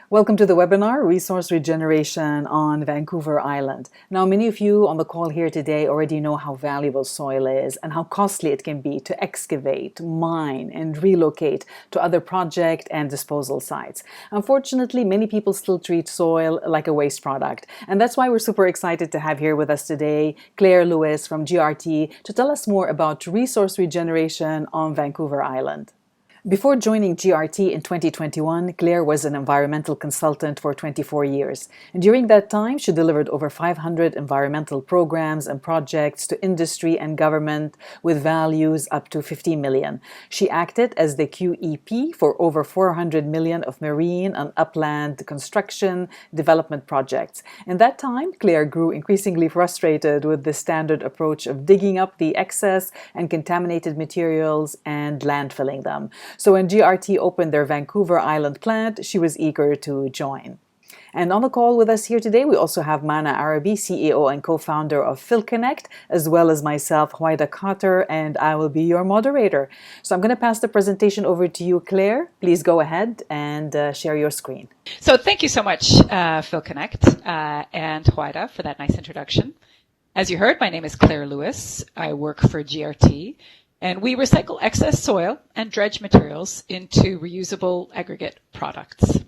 Welcome to the webinar, Resource Regeneration on Vancouver Island. Now, many of you on the call here today already know how valuable soil is and how costly it can be to excavate, mine, and relocate to other project and disposal sites. Unfortunately, many people still treat soil like a waste product. And that's why we're super excited to have here with us today Claire Lewis from GRT to tell us more about resource regeneration on Vancouver Island. Before joining GRT in 2021, Claire was an environmental consultant for 24 years. And during that time, she delivered over 500 environmental programs and projects to industry and government with values up to 50 million. She acted as the QEP for over 400 million of marine and upland construction development projects. In that time, Claire grew increasingly frustrated with the standard approach of digging up the excess and contaminated materials and landfilling them. So when GRT opened their Vancouver Island plant, she was eager to join. And on the call with us here today, we also have Mana Arabi, CEO and co-founder of PhilConnect, as well as myself, Huayda Carter, and I will be your moderator. So I'm going to pass the presentation over to you, Claire. Please go ahead and share your screen. So thank you so much, PhilConnect and Huayda, for that nice introduction. As you heard, my name is Claire Lewis. I work for GRT. And we recycle excess soil and dredge materials into reusable aggregate products.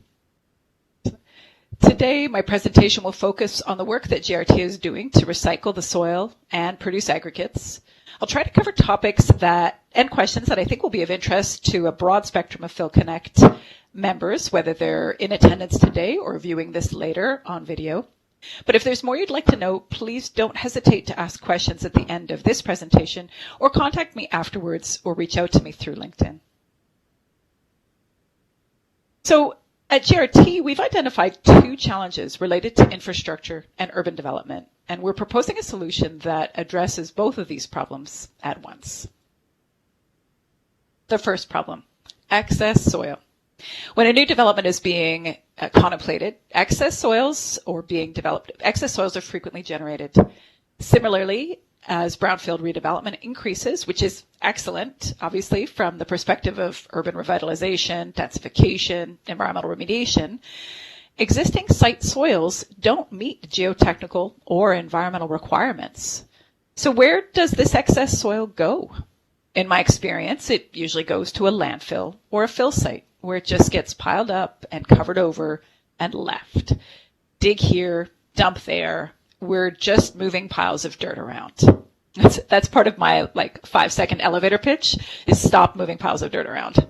Today, my presentation will focus on the work that GRT is doing to recycle the soil and produce aggregates. I'll try to cover topics and questions that I think will be of interest to a broad spectrum of PhilConnect members, whether they're in attendance today or viewing this later on video. But if there's more you'd like to know, please don't hesitate to ask questions at the end of this presentation or contact me afterwards or reach out to me through LinkedIn. So at GRT, we've identified two challenges related to infrastructure and urban development, and we're proposing a solution that addresses both of these problems at once. The first problem, excess soil. When a new development is being contemplated, excess soils are frequently generated. Similarly, as brownfield redevelopment increases, which is excellent, obviously, from the perspective of urban revitalization, densification, environmental remediation, existing site soils don't meet geotechnical or environmental requirements. So where does this excess soil go? In my experience, it usually goes to a landfill or a fill site, where it just gets piled up and covered over and left. Dig here, dump there. We're just moving piles of dirt around. That's part of my 5-second elevator pitch, is stop moving piles of dirt around.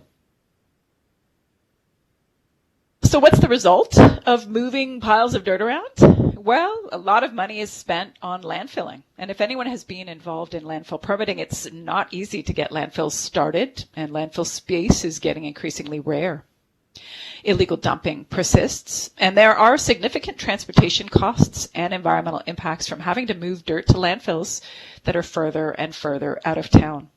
So what's the result of moving piles of dirt around? Well, a lot of money is spent on landfilling. And if anyone has been involved in landfill permitting, it's not easy to get landfills started, and landfill space is getting increasingly rare. Illegal dumping persists, and there are significant transportation costs and environmental impacts from having to move dirt to landfills that are further and further out of town.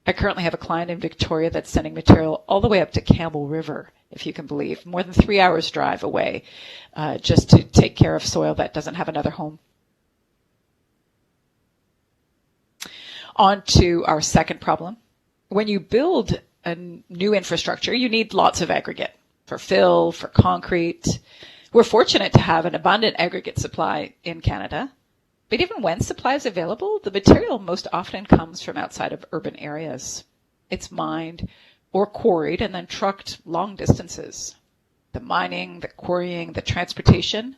I currently have a client in Victoria that's sending material all the way up to Campbell River, if you can believe, more than 3 hours drive away, just to take care of soil that doesn't have another home. On to our second problem. When you build a new infrastructure, you need lots of aggregate for fill, for concrete. We're fortunate to have an abundant aggregate supply in Canada. But even when supply is available, the material most often comes from outside of urban areas. It's mined or quarried and then trucked long distances. The mining, the quarrying, the transportation,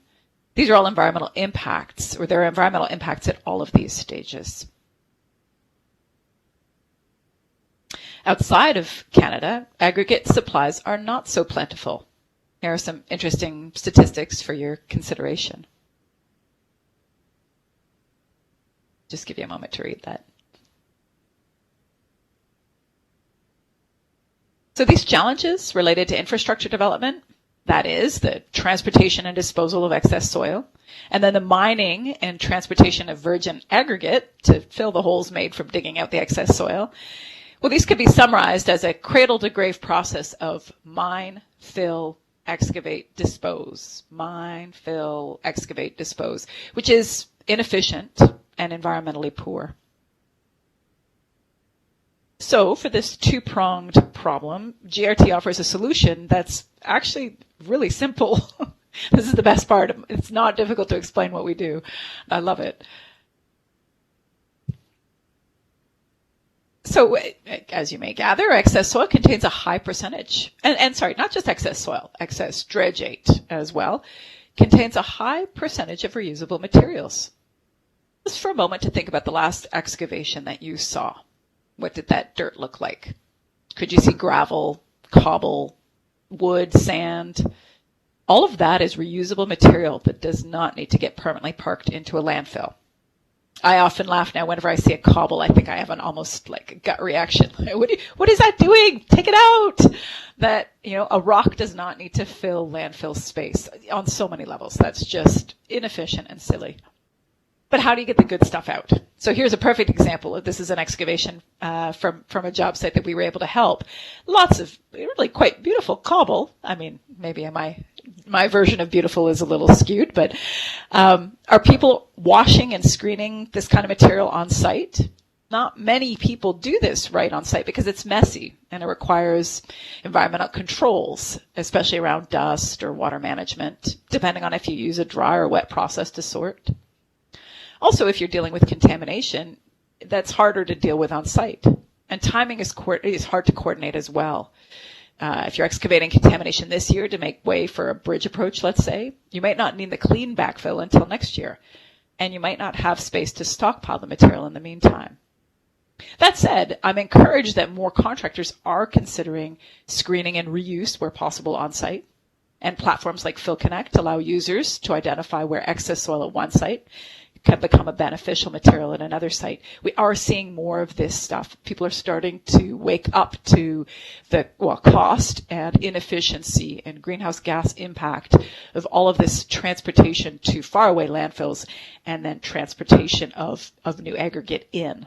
these are all environmental impacts, or there are environmental impacts at all of these stages. Outside of Canada, aggregate supplies are not so plentiful. Here are some interesting statistics for your consideration. Just give you a moment to read that. So these challenges related to infrastructure development, that is the transportation and disposal of excess soil, and then the mining and transportation of virgin aggregate to fill the holes made from digging out the excess soil. Well, these could be summarized as a cradle-to-grave process of mine, fill, excavate, dispose. Mine, fill, excavate, dispose, which is inefficient and environmentally poor. So for this two-pronged problem, GRT offers a solution that's actually really simple. This is the best part. It's not difficult to explain what we do. I love it. So, as you may gather, excess soil contains a high percentage, and sorry, not just excess soil, excess dredgeate as well, contains a high percentage of reusable materials. Just for a moment to think about the last excavation that you saw. What did that dirt look like? Could you see gravel, cobble, wood, sand? All of that is reusable material that does not need to get permanently parked into a landfill. I often laugh now whenever I see a cobble. I think I have an almost like a gut reaction. What is that doing? Take it out. That, a rock does not need to fill landfill space on so many levels. That's just inefficient and silly. But how do you get the good stuff out? So here's a perfect example. This is an excavation from a job site that we were able to help. Lots of really quite beautiful cobble. I mean, maybe my version of beautiful is a little skewed, but are people washing and screening this kind of material on site? Not many people do this right on site because it's messy and it requires environmental controls, especially around dust or water management, depending on if you use a dry or wet process to sort. Also, if you're dealing with contamination, that's harder to deal with on site. And timing is hard to coordinate as well. If you're excavating contamination this year to make way for a bridge approach, let's say, you might not need the clean backfill until next year. And you might not have space to stockpile the material in the meantime. That said, I'm encouraged that more contractors are considering screening and reuse where possible on site. And platforms like PhilConnect allow users to identify where excess soil at one site can become a beneficial material at another site. We are seeing more of this stuff. People are starting to wake up to the cost and inefficiency and greenhouse gas impact of all of this transportation to faraway landfills and then transportation of new aggregate in.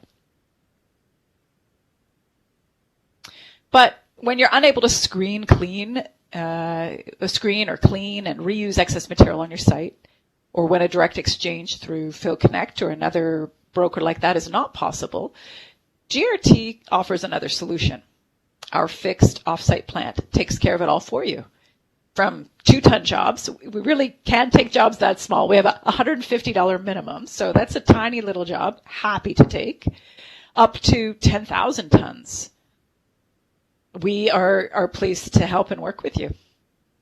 But when you're unable to screen or clean and reuse excess material on your site, or when a direct exchange through PhilConnect or another broker like that is not possible, GRT offers another solution. Our fixed offsite plant takes care of it all for you. From 2-ton jobs, we really can take jobs that small. We have a $150 minimum, so that's a tiny little job, happy to take, up to 10,000 tons. We are pleased to help and work with you.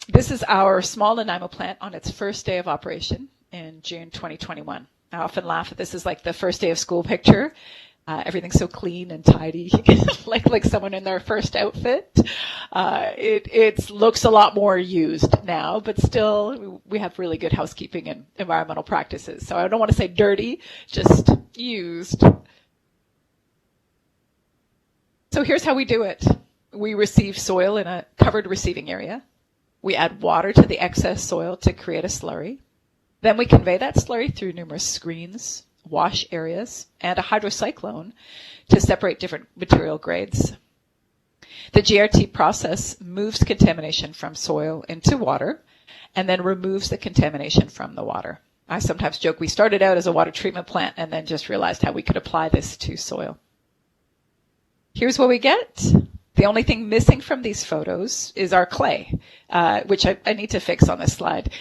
This is our small Nanaimo plant on its first day of operation in June 2021. I often laugh at this as like the first day of school picture. Everything's so clean and tidy, like someone in their first outfit. It looks a lot more used now, but still we have really good housekeeping and environmental practices. So I don't want to say dirty, just used. So here's how we do it. We receive soil in a covered receiving area. We add water to the excess soil to create a slurry. Then we convey that slurry through numerous screens, wash areas, and a hydrocyclone to separate different material grades. The GRT process moves contamination from soil into water and then removes the contamination from the water. I sometimes joke we started out as a water treatment plant and then just realized how we could apply this to soil. Here's what we get. The only thing missing from these photos is our clay, which I need to fix on this slide.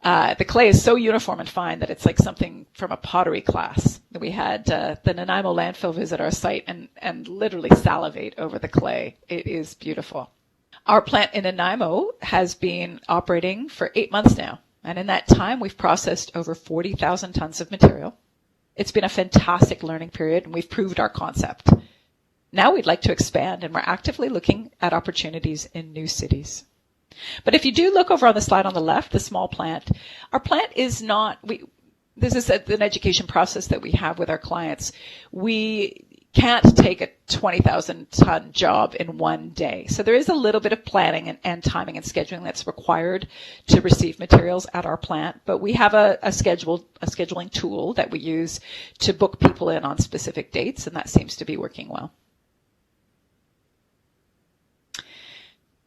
The clay is so uniform and fine that it's like something from a pottery class. We had the Nanaimo landfill visit our site and literally salivate over the clay. It is beautiful. Our plant in Nanaimo has been operating for 8 months now. And in that time, we've processed over 40,000 tons of material. It's been a fantastic learning period, and we've proved our concept. Now we'd like to expand, and we're actively looking at opportunities in new cities. But if you do look over on the slide on the left, the small plant, our plant is not, this is an education process that we have with our clients. We can't take a 20,000 ton job in one day. So there is a little bit of planning and timing and scheduling that's required to receive materials at our plant. But we have a scheduling tool that we use to book people in on specific dates, and that seems to be working well.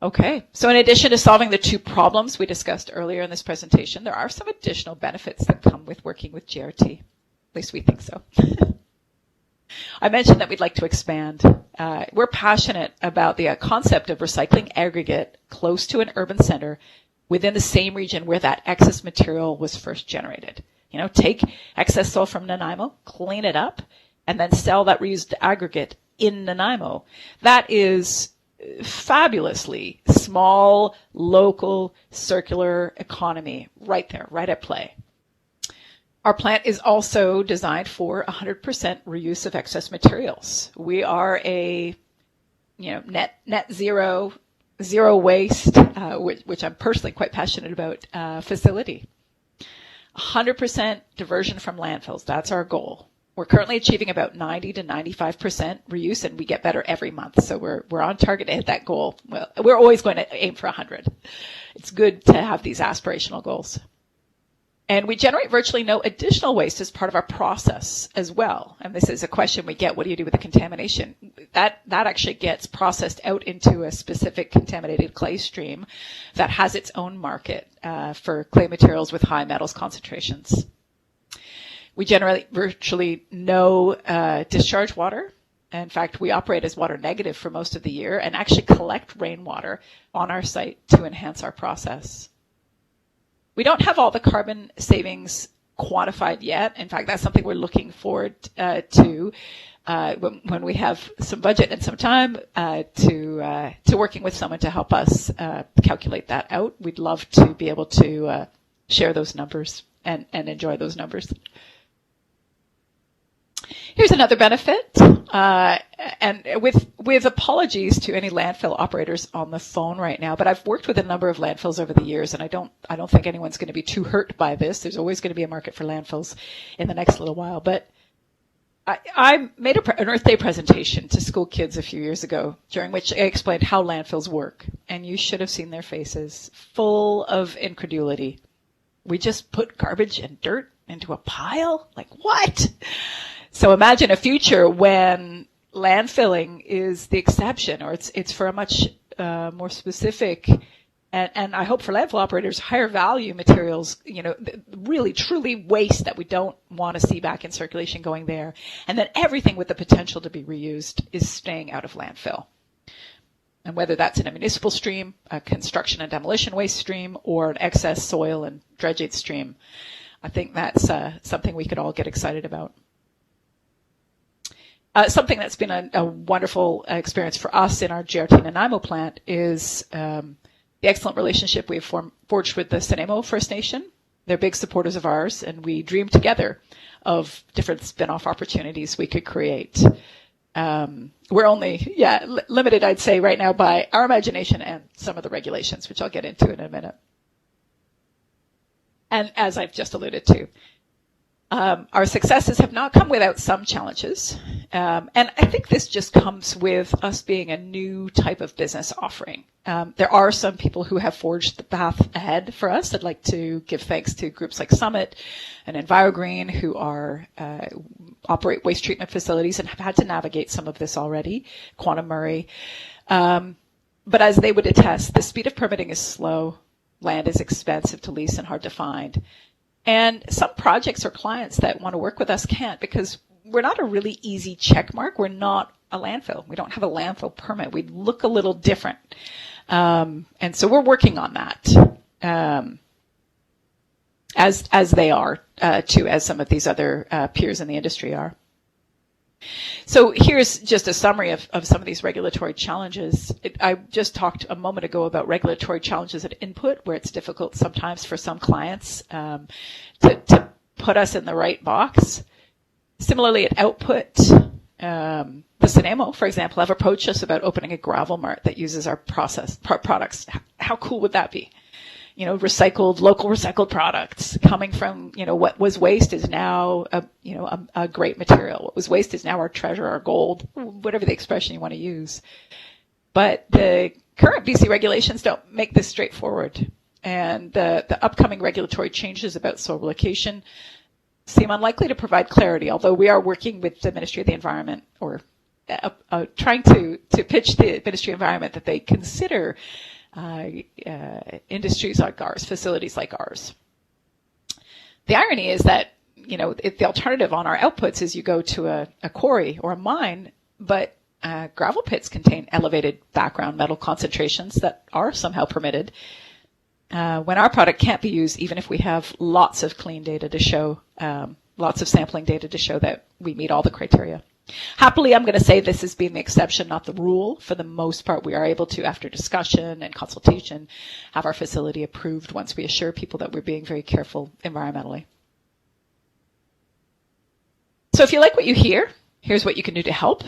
Okay, so in addition to solving the two problems we discussed earlier in this presentation, there are some additional benefits that come with working with GRT. At least we think so. I mentioned that we'd like to expand. We're passionate about the concept of recycling aggregate close to an urban center within the same region where that excess material was first generated. Take excess soil from Nanaimo, clean it up, and then sell that reused aggregate in Nanaimo. That is fabulously small, local, circular economy right there, right at play. Our plant is also designed for 100% reuse of excess materials. We are a net zero waste, which I'm personally quite passionate about, facility. 100% diversion from landfills. That's our goal. We're currently achieving about 90 to 95% reuse, and we get better every month. So we're on target to hit that goal. Well, we're always going to aim for 100. It's good to have these aspirational goals. And we generate virtually no additional waste as part of our process as well. And this is a question we get: what do you do with the contamination? That actually gets processed out into a specific contaminated clay stream that has its own market for clay materials with high metals concentrations. We generate virtually no discharge water. In fact, we operate as water negative for most of the year and actually collect rainwater on our site to enhance our process. We don't have all the carbon savings quantified yet. In fact, that's something we're looking forward to when we have some budget and some time to working with someone to help us calculate that out. We'd love to be able to share those numbers and enjoy those numbers. Here's another benefit, and with apologies to any landfill operators on the phone right now, but I've worked with a number of landfills over the years, and I don't think anyone's going to be too hurt by this. There's always going to be a market for landfills in the next little while. But I made an Earth Day presentation to school kids a few years ago, during which I explained how landfills work, and you should have seen their faces, full of incredulity. We just put garbage and dirt into a pile? Like, what? So imagine a future when landfilling is the exception, or it's for a much more specific, and I hope for landfill operators, higher value materials, really truly waste that we don't want to see back in circulation going there. And then everything with the potential to be reused is staying out of landfill. And whether that's in a municipal stream, a construction and demolition waste stream, or an excess soil and dredging stream, I think that's something we could all get excited about. Something that's been a wonderful experience for us in our GRT Nanaimo plant is the excellent relationship we've forged with the Sanemo First Nation. They're big supporters of ours, and we dream together of different spin-off opportunities we could create. We're only, limited, I'd say, right now by our imagination and some of the regulations, which I'll get into in a minute. And as I've just alluded to, our successes have not come without some challenges. And I think this just comes with us being a new type of business offering. There are some people who have forged the path ahead for us. I'd like to give thanks to groups like Summit and EnviroGreen, who operate waste treatment facilities and have had to navigate some of this already. Quantum Murray. But as they would attest, the speed of permitting is slow. Land is expensive to lease and hard to find. And some projects or clients that want to work with us can't, because we're not a really easy check mark. We're not a landfill. We don't have a landfill permit. We look a little different. And so we're working on that, as they are, too, as some of these other peers in the industry are. So here's just a summary of some of these regulatory challenges. I just talked a moment ago about regulatory challenges at input, where it's difficult sometimes for some clients to put us in the right box. Similarly, at output, the Sanemo, for example, have approached us about opening a gravel mart that uses our products. How cool would that be? Local recycled products coming from, what was waste is now a great material. What was waste is now our treasure, our gold, whatever the expression you want to use. But the current BC regulations don't make this straightforward. And the upcoming regulatory changes about soil relocation seem unlikely to provide clarity, although we are working with the Ministry of the Environment, or trying to pitch the Ministry of Environment that they consider industries like ours, facilities like ours. The irony is that, the alternative on our outputs is you go to a quarry or a mine, but gravel pits contain elevated background metal concentrations that are somehow permitted. when our product can't be used, even if we have lots of clean data to show, lots of sampling data to show that we meet all the criteria. Happily, I'm going to say this has been the exception, not the rule. For the most part, we are able to, after discussion and consultation, have our facility approved once we assure people that we're being very careful environmentally. So if you like what you hear, here's what you can do to help.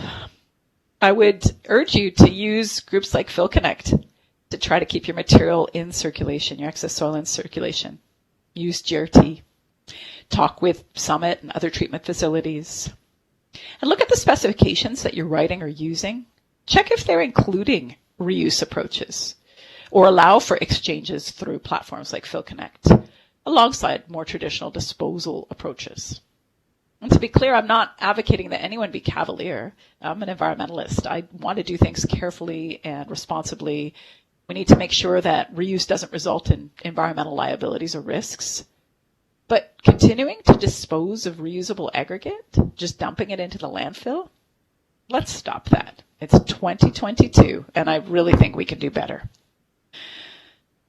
I would urge you to use groups like PhilConnect to try to keep your material in circulation, your excess soil in circulation. Use GRT. Talk with Summit and other treatment facilities. And look at the specifications that you're writing or using. Check if they're including reuse approaches or allow for exchanges through platforms like PhilConnect alongside more traditional disposal approaches. And to be clear, I'm not advocating that anyone be cavalier. I'm an environmentalist. I want to do things carefully and responsibly. We need to make sure that reuse doesn't result in environmental liabilities or risks. But continuing to dispose of reusable aggregate, just dumping it into the landfill, let's stop that. It's 2022, and I really think we can do better.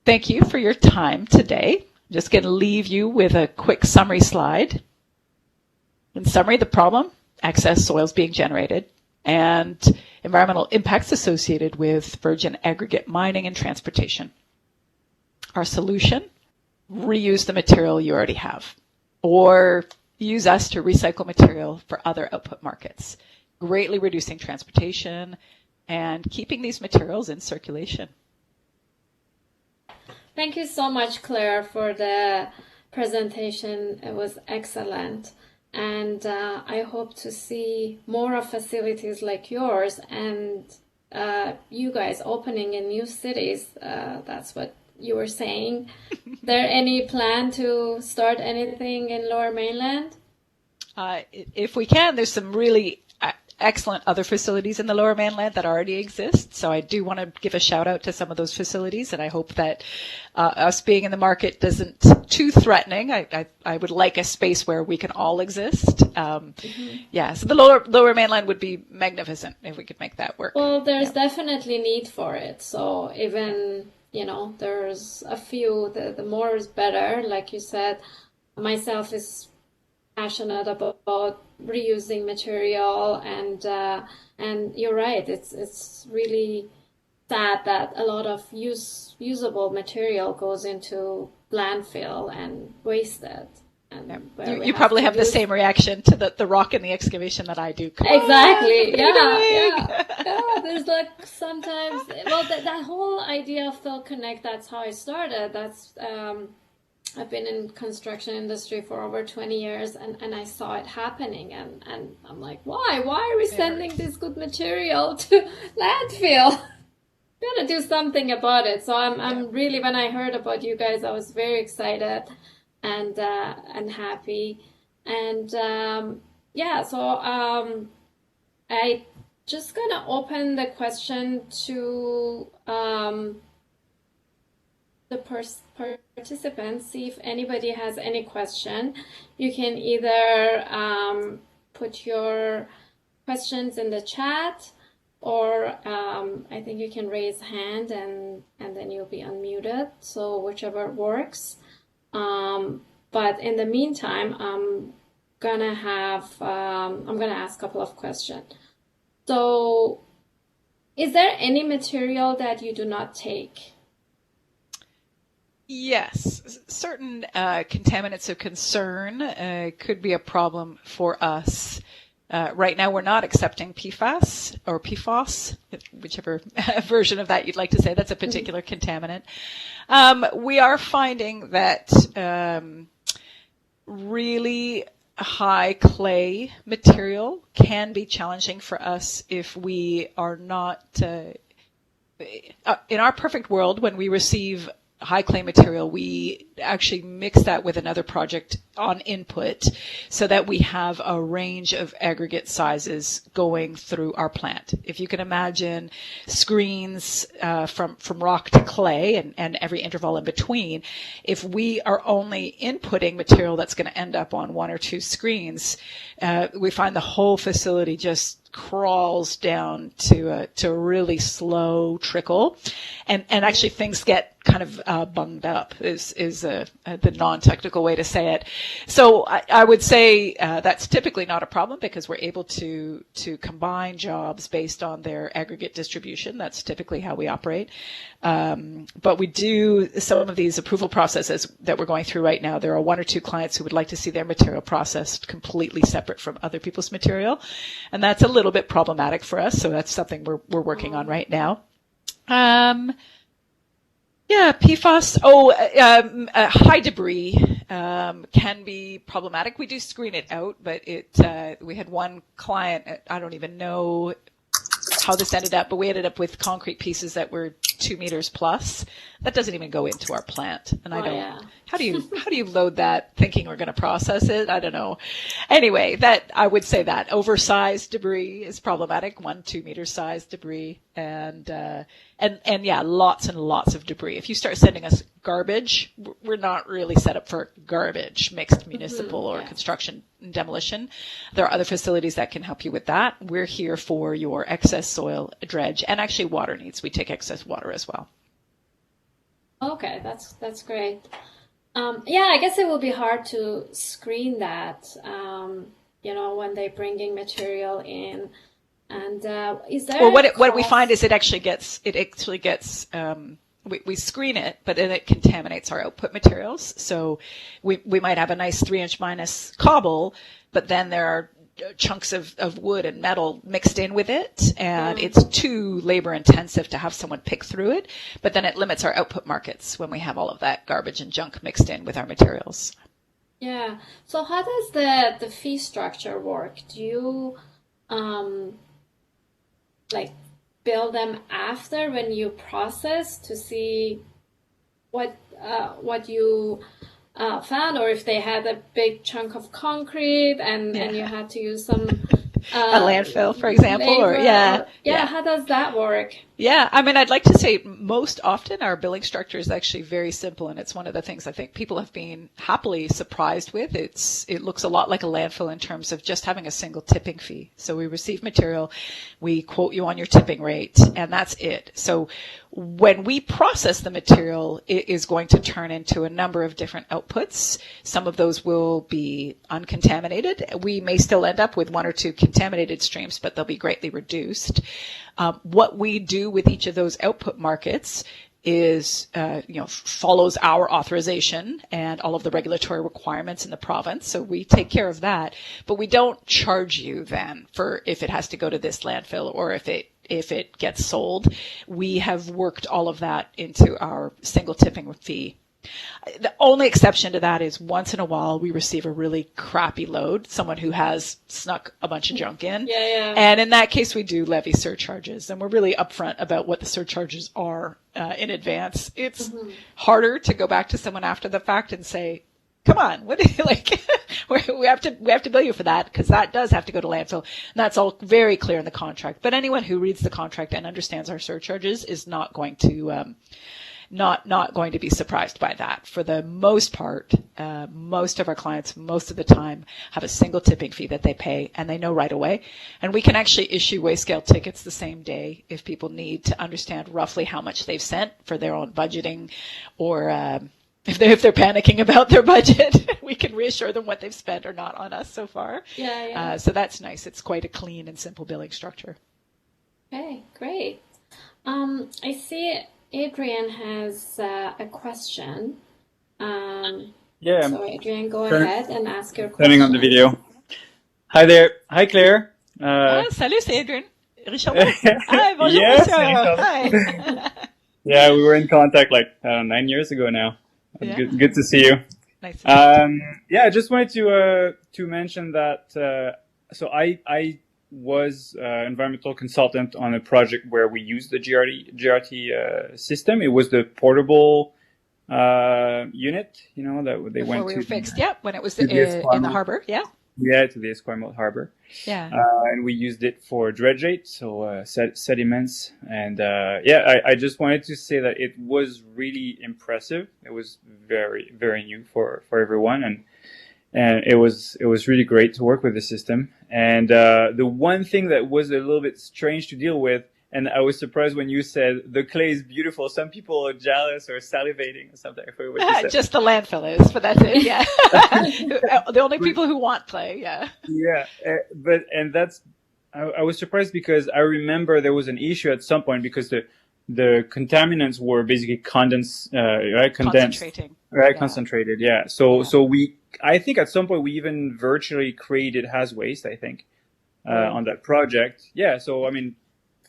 Thank you for your time today. I'm just going to leave you with a quick summary slide. In summary, the problem, excess soils being generated, and environmental impacts associated with virgin aggregate mining and transportation. Our solution, reuse the material you already have, or use us to recycle material for other output markets, greatly reducing transportation and keeping these materials in circulation. Thank you so much, Claire, for the presentation. It was excellent. And I hope to see more of facilities like yours and you guys opening in new cities. That's what you were saying. There any plan to start anything in Lower Mainland? If we can, there's some really excellent other facilities in the Lower Mainland that already exist. So I do want to give a shout out to some of those facilities, and I hope that us being in the market isn't too threatening. I would like a space where we can all exist. Yeah, so the Lower Mainland would be magnificent if we could make that work. Well, there's definitely need for it. So even, there's a few, the more is better. Like you said, myself is passionate about reusing material, and you're right. It's really sad that a lot of usable material goes into landfill and wasted. And you probably have the same reaction to the rock in the excavation that I do. Exactly. Yeah. There's like sometimes, well, that whole idea of PhilConnect, that's how I started. That's I've been in construction industry for over 20 years, and I saw it happening, and I'm like, why are we sending this good material to landfill? Gotta do something about it. So I'm really, when I heard about you guys, I was very excited and happy, and so I just gonna open the question to the participants, see if anybody has any question. You can either put your questions in the chat, or I think you can raise hand and then you'll be unmuted. So whichever works. But in the meantime, I'm gonna ask a couple of questions. So, is there any material that you do not take? Yes, certain contaminants of concern could be a problem for us. Right now, we're not accepting PFAS or PFOS, whichever version of that you'd like to say. That's a particular contaminant. We are finding that really high clay material can be challenging for us if we are not, in our perfect world, when we receive high clay material, we actually mix that with another project on input so that we have a range of aggregate sizes going through our plant. If you can imagine screens from rock to clay and every interval in between, if we are only inputting material that's going to end up on one or two screens, we find the whole facility just crawls down to a really slow trickle, and actually things get kind of bunged up is the non-technical way to say it. So I would say that's typically not a problem because we're able to combine jobs based on their aggregate distribution. That's typically how we operate. But we do some of these approval processes that we're going through right now. There are one or two clients who would like to see their material processed completely separate from other people's material, and that's a little bit problematic for us. So that's something we're working on right now. Yeah, PFAS. High debris can be problematic. We do screen it out, but we had one client, I don't even know how this ended up, but we ended up with concrete pieces that were 2 meters plus. That doesn't even go into our plant, and how do you load that thinking we're going to process it? I don't know. Anyway, I would say that oversized debris is problematic. 1-2 meter size debris, and yeah, lots and lots of debris. If you start sending us garbage, we're not really set up for garbage, mixed municipal or construction and demolition. There are other facilities that can help you with that. We're here for your excess soil, dredge, and actually water needs. We take excess water as well. Okay, that's great. Yeah, I guess it will be hard to screen that, when they're bringing material in. And is there? Well, what we find is it actually gets we screen it, but then it contaminates our output materials. So we might have a nice 3" minus cobble, but then there are chunks of wood and metal mixed in with it, and it's too labor intensive to have someone pick through it, but then it limits our output markets when we have all of that garbage and junk mixed in with our materials. Yeah. So how does the fee structure work? Do you bill them after when you process to see what you found, or if they had a big chunk of concrete and you had to use some a landfill, for example, labor, or how does that work? Yeah, I mean, I'd like to say most often our billing structure is actually very simple, and it's one of the things I think people have been happily surprised with. It looks a lot like a landfill in terms of just having a single tipping fee. So we receive material, we quote you on your tipping rate, and that's it. So when we process the material, it is going to turn into a number of different outputs. Some of those will be uncontaminated. We may still end up with 1 or 2 contaminated streams, but they'll be greatly reduced. What we do with each of those output markets is, follows our authorization and all of the regulatory requirements in the province. So we take care of that, but we don't charge you then for if it has to go to this landfill or if it gets sold. We have worked all of that into our single tipping fee. The only exception to that is once in a while we receive a really crappy load, someone who has snuck a bunch of junk in. Yeah. And in that case, we do levy surcharges, and we're really upfront about what the surcharges are in advance. It's harder to go back to someone after the fact and say, come on, what do you like? we have to bill you for that because that does have to go to landfill. And that's all very clear in the contract. But anyone who reads the contract and understands our surcharges is not going to not going to be surprised by that. For the most part, most of our clients, most of the time, have a single tipping fee that they pay, and they know right away. And we can actually issue weigh scale tickets the same day if people need to understand roughly how much they've sent for their own budgeting, or if they're panicking about their budget, we can reassure them what they've spent or not on us so far. Yeah. So that's nice. It's quite a clean and simple billing structure. Okay, great. I see Adrian has a question. So Adrian, go ahead and ask your question. Turning on the video. Hi there. Hi, Claire. Salut, c'est Adrian. Richard. Hi, bonjour, Yes, monsieur. Hi. Yeah, we were in contact 9 years ago now. Yeah. Good to see you. Nice to meet you. I just wanted to mention that. So I was environmental consultant on a project where we used the GRT system. It was the portable unit, that they Before went we to. were fixed, yeah, when it was to the in the harbor, yeah. Yeah, to the Esquimalt Harbor. Yeah. And we used it for dredgate, so sediments. And I just wanted to say that it was really impressive. It was very, very new for everyone, and it was really great to work with the system. And the one thing that was a little bit strange to deal with, And I was surprised when you said the clay is beautiful. Some people are jealous or salivating or something. I forget what you said. Just the landfill is, but that's it. Yeah, the only people who want clay. Yeah. Yeah, I was surprised because I remember there was an issue at some point because the contaminants were basically condensed, Concentrating. right, Yeah. concentrated. Yeah. So I think at some point we even virtually created has waste. I think on that project. Yeah. So I mean,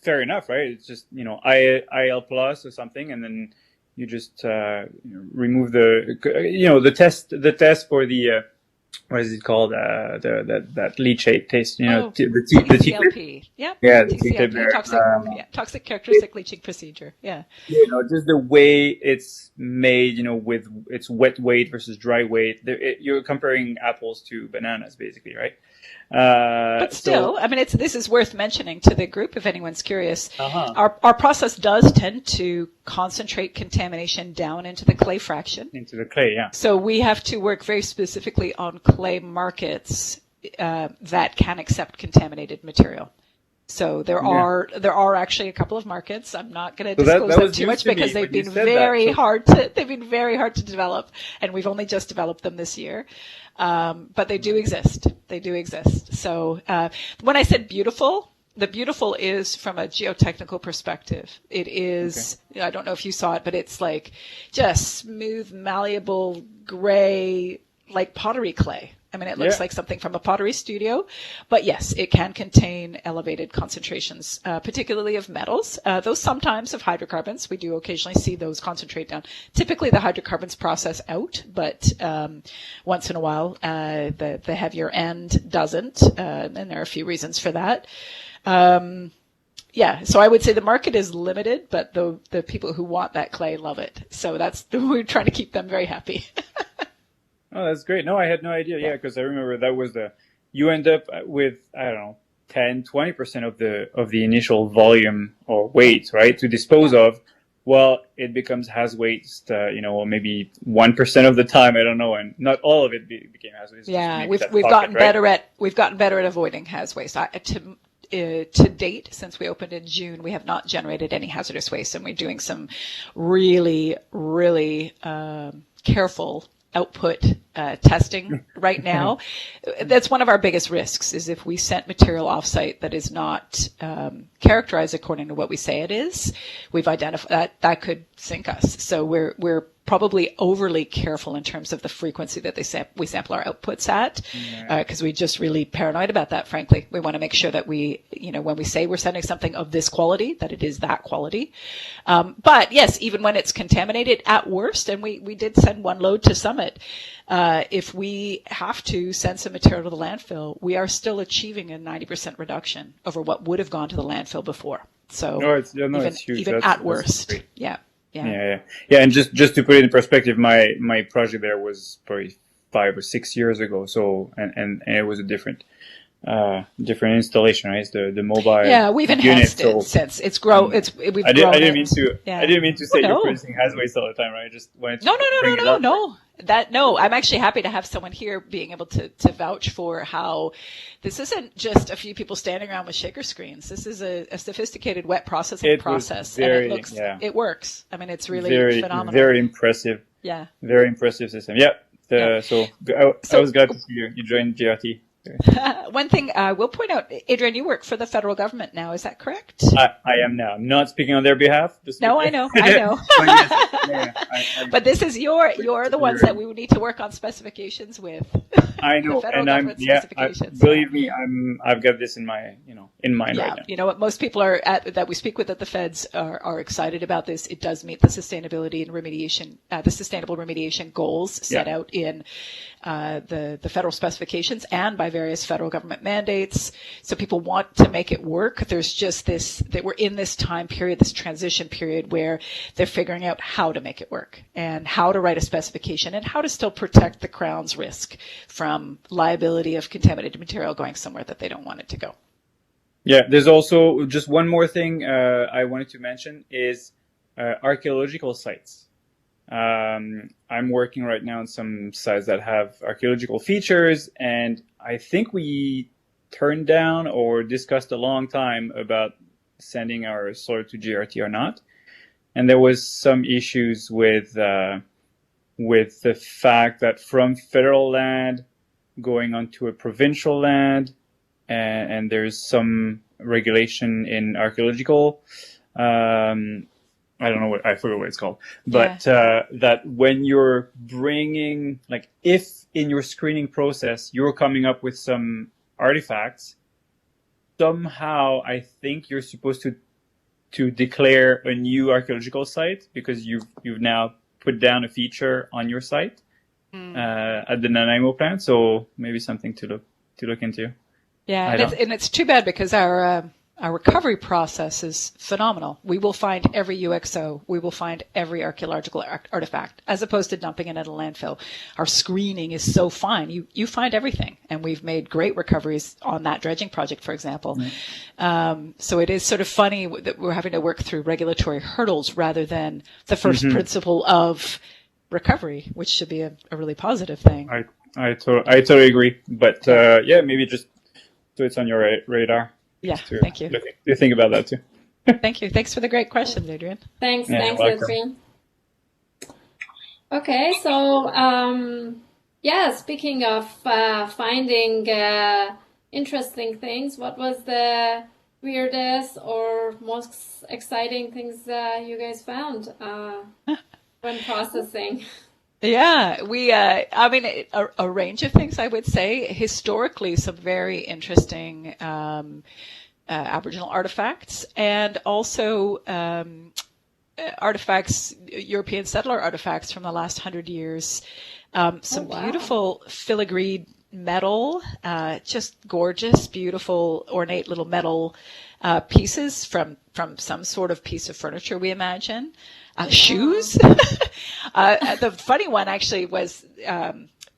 fair enough, right? It's just IL plus or something, and then you just remove the test for the. What is it called? That leachate test, the TCLP. Yeah. Yeah, the TCLP, toxic characteristic leaching procedure. Yeah. Just the way it's made, with its wet weight versus dry weight. You're comparing apples to bananas, basically, right? But still, I mean, this is worth mentioning to the group if anyone's curious. Our process does tend to concentrate contamination down into the clay fraction. Into the clay, yeah. So we have to work very specifically on clay markets that can accept contaminated material. So there are actually a couple of markets. I'm not going to disclose them too much because they've been very hard to develop, and we've only just developed them this year. But they do exist. So when I said beautiful, the beautiful is from a geotechnical perspective. It is, I don't know if you saw it, but it's like just smooth, malleable, gray, like pottery clay. I mean, it looks like something from a pottery studio, but yes, it can contain elevated concentrations, particularly of metals. Those sometimes of hydrocarbons. We do occasionally see those concentrate down. Typically, the hydrocarbons process out, but once in a while, the heavier end doesn't, and there are a few reasons for that. So I would say the market is limited, but the people who want that clay love it. So we're trying to keep them very happy. Oh, that's great. No, I had no idea. Yeah, because I remember that was you end up with, I don't know, 10-20% of the initial volume or weight, right, to dispose of. Well, it becomes has waste, or maybe 1% of the time. I don't know, and not all of it became has waste. Yeah, we've gotten better at avoiding has waste. To date, since we opened in June, we have not generated any hazardous waste, and we're doing some really, really careful output testing right now. That's one of our biggest risks, is if we sent material offsite that is not characterized according to what we say it is, we've identified that could sink us. So we're probably overly careful in terms of the frequency that we sample our outputs at, because we're just really paranoid about that, frankly. We want to make sure that when we say we're sending something of this quality, that it is that quality. But yes, even when it's contaminated at worst, and we did send one load to Summit, if we have to send some material to the landfill, we are still achieving a 90% reduction over what would have gone to the landfill before. So it's huge. Even at worst. Yeah. Yeah. And just to put it in perspective, my project there was probably 5 or 6 years ago. So, and it was a different installation, right? It's the mobile. Yeah, we've enhanced it since it's grown. We've grown. I didn't mean to say you're producing has waste all the time, right? I just wanted to No. I'm actually happy to have someone here being able to vouch for how this isn't just a few people standing around with shaker screens. This is a sophisticated wet processing process, and it works. I mean, it's really phenomenal. Very impressive. Yeah. Very impressive system. Yeah. So I was glad to see you joined GRT. One thing I will point out, Adrian, you work for the federal government now. Is that correct? I am now. I'm not speaking on their behalf. No, I know. But this is you're the ones that we would need to work on specifications with. I know, and believe me, I've got this in my in mind right now. You know what? Most people that we speak with at the feds are excited about this. It does meet the sustainability and remediation, the sustainable remediation goals set out in the federal specifications and by various federal government mandates. So people want to make it work. There's just that we're in this time period, this transition period, where they're figuring out how to make it work and how to write a specification and how to still protect the Crown's risk from liability of contaminated material going somewhere that they don't want it to go. Yeah, there's also just one more thing I wanted to mention is archeological sites. I'm working right now on some sites that have archaeological features, and I think we turned down or discussed a long time about sending our soil to GRT or not. And there was some issues with the fact that from federal land going onto a provincial land, and there's some regulation in archeological. I don't know I forget what it's called, but that when you're bringing, like, if in your screening process you're coming up with some artifacts, somehow I think you're supposed to declare a new archaeological site, because you've now put down a feature on your site at the Nanaimo plant. So maybe something to look into. Yeah, and it's too bad, because our recovery process is phenomenal. We will find every UXO. We will find every archaeological artifact, as opposed to dumping it at a landfill. Our screening is so fine. You find everything. And we've made great recoveries on that dredging project, for example. So it is sort of funny that we're having to work through regulatory hurdles rather than the first principle of recovery, which should be a really positive thing. I totally agree. But maybe just so it's on your radar. Yeah, thank you. You think about that too. Thank you. Thanks for the great questions, Adrian. Thanks, Adrian. Okay, so speaking of finding interesting things, what was the weirdest or most exciting things you guys found when processing? Yeah, a range of things, I would say. Historically, some very interesting Aboriginal artifacts, and also artifacts, European settler artifacts from the last 100 years. Some beautiful filigreed metal, just gorgeous, beautiful, ornate little metal pieces from some sort of piece of furniture, we imagine. Shoes. The funny one actually was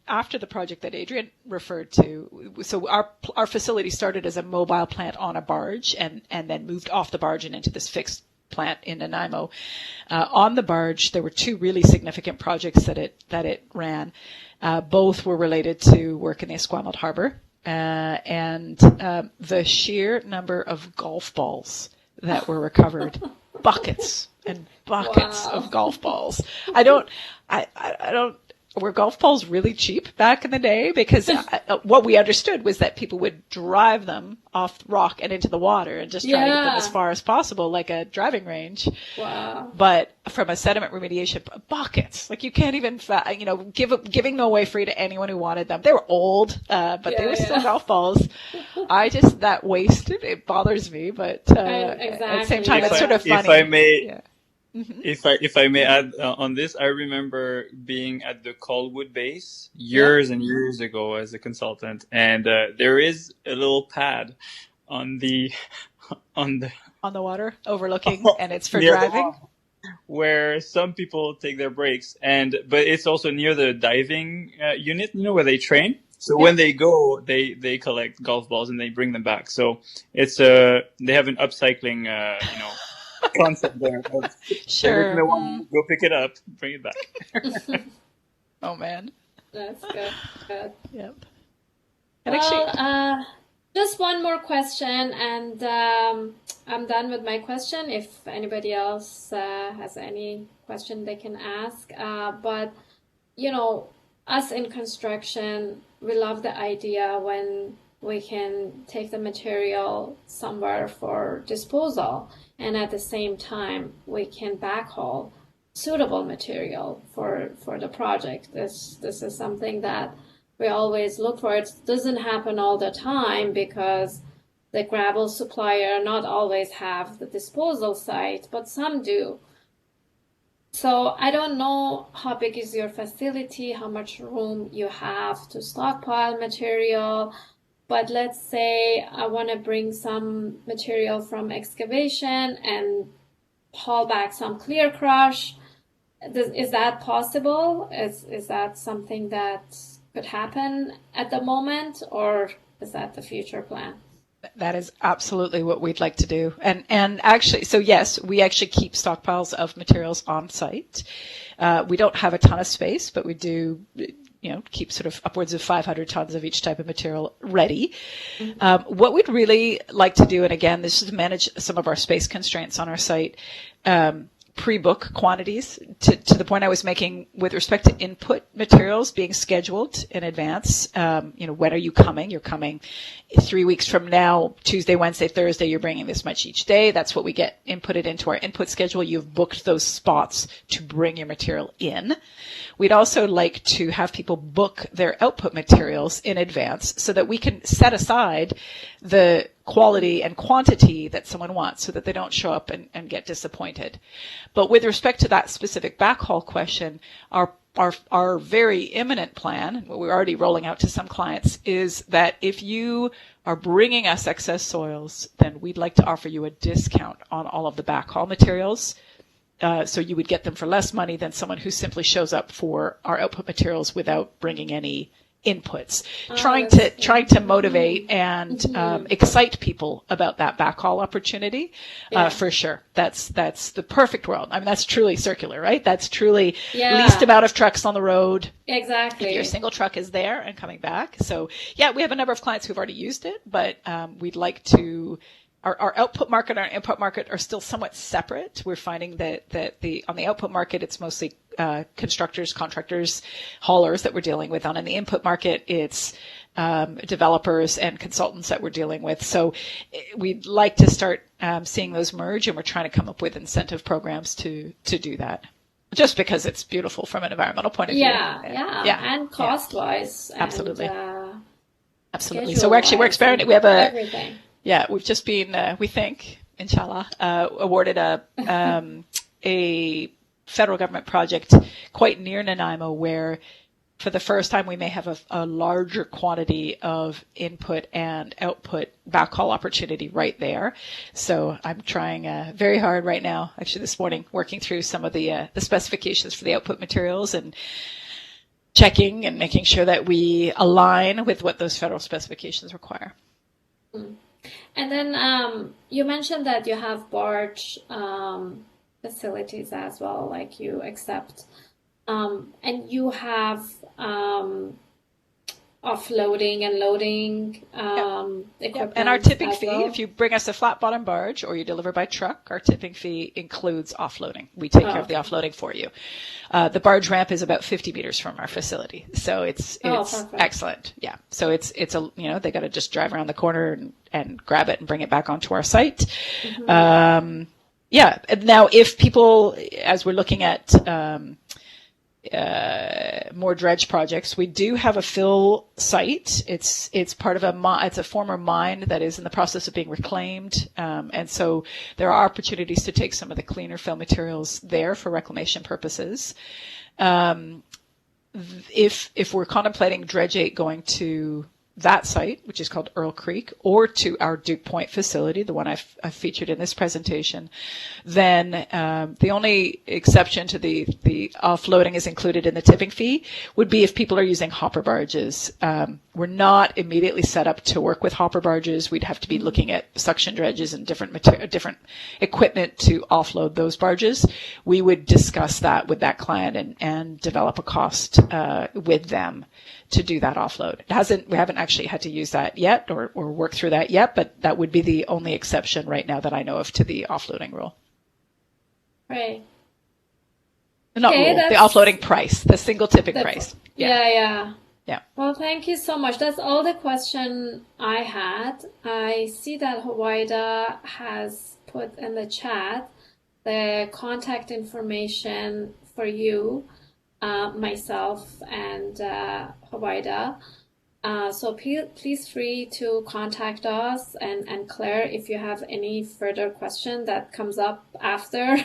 after the project that Adrian referred to. So our facility started as a mobile plant on a barge, and then moved off the barge and into this fixed plant in Nanaimo. On the barge, there were two really significant projects that it ran. Both were related to work in the Esquimalt Harbor, and the sheer number of golf balls that were recovered, buckets and buckets of golf balls. I don't, were golf balls really cheap back in the day? Because what we understood was that people would drive them off the rock and into the water and just try to get them as far as possible, like a driving range. Wow. But from a sediment remediation, buckets, like you can't even, giving them away free to anyone who wanted them. They were old, but they were still golf balls. That waste, it bothers me, but at the same time, it's sort of funny. If I may, if I may add on this, I remember being at the Colwood base years and years ago as a consultant, and there is a little pad on the water overlooking, and it's for driving, where some people take their breaks, but it's also near the diving unit, where they train. So when they go, they collect golf balls and they bring them back. So it's they have an upcycling concept there. Sure. Go pick it up, bring it back. Oh man. That's good. Yep. And just one more question, and I'm done with my question. If anybody else has any question, they can ask. But us in construction, we love the idea when we can take the material somewhere for disposal, and at the same time we can backhaul suitable material for the project. This is something that we always look for. It doesn't happen all the time because the gravel supplier not always have the disposal site, but some do. So I don't know how big is your facility, how much room you have to stockpile material, but let's say I want to bring some material from excavation and haul back some clear crush. Is that possible? Is that something that could happen at the moment, or is that the future plan? That is absolutely what we'd like to do. And actually, so yes, we actually keep stockpiles of materials on site. We don't have a ton of space, but we do, keep sort of upwards of 500 tons of each type of material ready. What we'd really like to do, and again, this is to manage some of our space constraints on our site, pre-book quantities to the point I was making with respect to input materials being scheduled in advance. When are you coming? You're coming 3 weeks from now, Tuesday, Wednesday, Thursday, you're bringing this much each day. That's what we get inputted into our input schedule. You've booked those spots to bring your material in. We'd also like to have people book their output materials in advance so that we can set aside the quality and quantity that someone wants so that they don't show up and get disappointed. But with respect to that specific backhaul question, our very imminent plan, what we're already rolling out to some clients, is that if you are bringing us excess soils, then we'd like to offer you a discount on all of the backhaul materials. So you would get them for less money than someone who simply shows up for our output materials without bringing any inputs, trying to motivate and excite people about that backhaul opportunity. For sure. That's the perfect world. I mean, that's truly circular, right? That's truly least amount of trucks on the road. Exactly. If your single truck is there and coming back. So yeah, we have a number of clients who've already used it, but we'd like to. Our output market and our input market are still somewhat separate. We're finding that on the output market, it's mostly constructors, contractors, haulers that we're dealing with. On the input market, it's developers and consultants that we're dealing with. So we'd like to start seeing those merge, and we're trying to come up with incentive programs to do that. Just because it's beautiful from an environmental point of view. Yeah. And cost-wise. Absolutely. And, absolutely. So we're experimenting. We have everything. Yeah, we've just been, we think, inshallah, awarded a federal government project quite near Nanaimo where for the first time we may have a larger quantity of input and output backhaul opportunity right there. So I'm trying very hard right now, actually this morning, working through some of the specifications for the output materials and checking and making sure that we align with what those federal specifications require. And then you mentioned that you have barge facilities as well, like you accept, and you have offloading and loading equipment. And our tipping fee, well. if you bring us a flat bottom barge or you deliver by truck, our tipping fee includes offloading. We take care of the offloading for you. The barge ramp is about 50 meters from our facility, so it's excellent. Yeah, so it's they got to just drive around the corner and grab it and bring it back onto our site. Now, if people, as we're looking at more dredge projects, we do have a fill site. It's part of it's a former mine that is in the process of being reclaimed, and so there are opportunities to take some of the cleaner fill materials there for reclamation purposes. If we're contemplating Dredge 8 going to that site, which is called Earl Creek, or to our Duke Point facility, the one I've featured in this presentation, then the only exception to the offloading is included in the tipping fee would be if people are using hopper barges. We're not immediately set up to work with hopper barges. We'd have to be looking at suction dredges and different equipment to offload those barges. We would discuss that with that client and develop a cost with them to do that offload. We haven't actually had to use that yet or work through that yet, but that would be the only exception right now that I know of to the offloading rule. Right. Not rule, the offloading price, the single tipping price. Yeah. Yeah. Well, thank you so much. That's all the question I had. I see that Hawaida has put in the chat the contact information for you, myself, and Hawaida. So please free to contact us and Claire if you have any further question that comes up after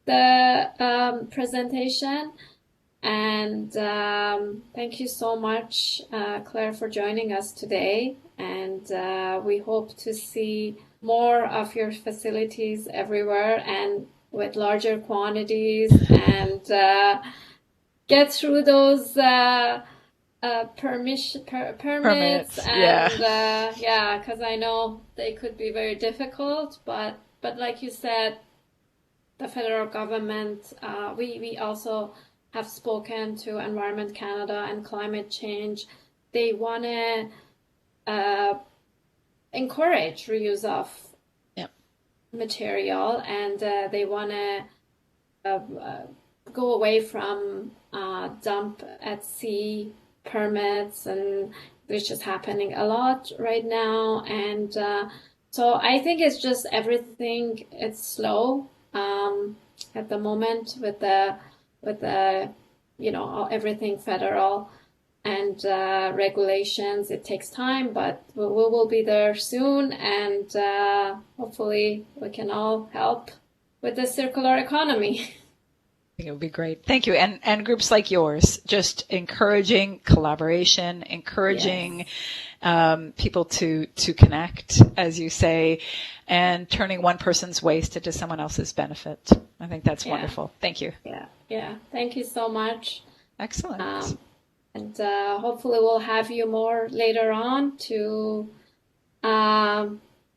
the presentation. And thank you so much, Claire, for joining us today. And we hope to see more of your facilities everywhere and with larger quantities and get through those permits Permits, and yeah. yeah, because I know they could be very difficult, but like you said, the federal government, we also have spoken to Environment Canada and Climate Change. They want to encourage reuse of Yep. material, and they want to go away from dump at sea permits, and which is happening a lot right now. And so I think it's just everything. It's slow at the moment with the everything federal and regulations. It takes time, but we will be there soon, and hopefully we can all help with the circular economy. I think it would be great. Thank you. And groups like yours, just encouraging collaboration, encouraging people to connect, as you say, and turning one person's waste into someone else's benefit. I think that's wonderful. Thank you. Yeah. Thank you so much. Excellent. And hopefully we'll have you more later on to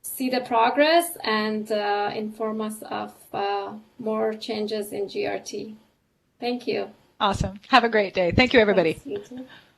see the progress and inform us of more changes in GRT. Thank you. Awesome. Have a great day. Thank you, everybody. Thanks, you too.